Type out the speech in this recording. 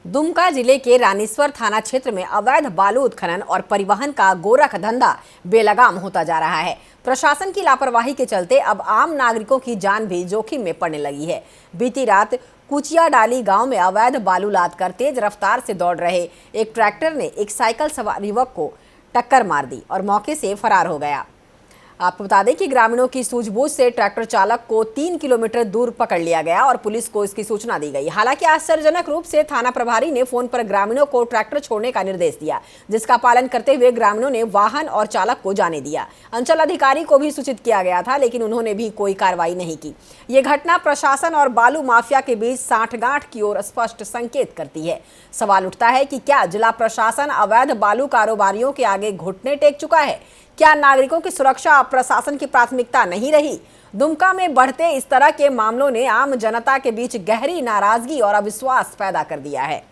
दुमका जिले के रानीसर थाना क्षेत्र में अवैध बालू उत्खनन और परिवहन का गोरख धंधा बेलगाम होता जा रहा है। प्रशासन की लापरवाही के चलते अब आम नागरिकों की जान भी जोखिम में पड़ने लगी है। बीती रात कुचिया डाली गांव में अवैध बालू लाद कर तेज रफ्तार से दौड़ रहे एक ट्रैक्टर ने एक साइकिल सवार युवक को टक्कर मार दी और मौके से फरार हो गया। आपको बता दें कि ग्रामीणों की सूझबूझ से ट्रैक्टर चालक को 3 किलोमीटर दूर पकड़ लिया गया और पुलिस को इसकी सूचना दी गई। हालांकि आश्चर्यजनक रूप से थाना प्रभारी ने फोन पर ग्रामीणों को ट्रैक्टर छोड़ने का निर्देश दिया, जिसका पालन करते हुए ग्रामीणों ने वाहन और चालक को जाने दिया। अंचल अधिकारी को भी सूचित किया गया था, लेकिन उन्होंने भी कोई कार्रवाई नहीं की। ये घटना प्रशासन और बालू माफिया के बीच साठगांठ की ओर स्पष्ट संकेत करती है। सवाल उठता है कि क्या जिला प्रशासन अवैध बालू कारोबारियों के आगे घुटने टेक चुका है? क्या नागरिकों की सुरक्षा अब प्रशासन की प्राथमिकता नहीं रही? दुमका में बढ़ते इस तरह के मामलों ने आम जनता के बीच गहरी नाराजगी और अविश्वास पैदा कर दिया है।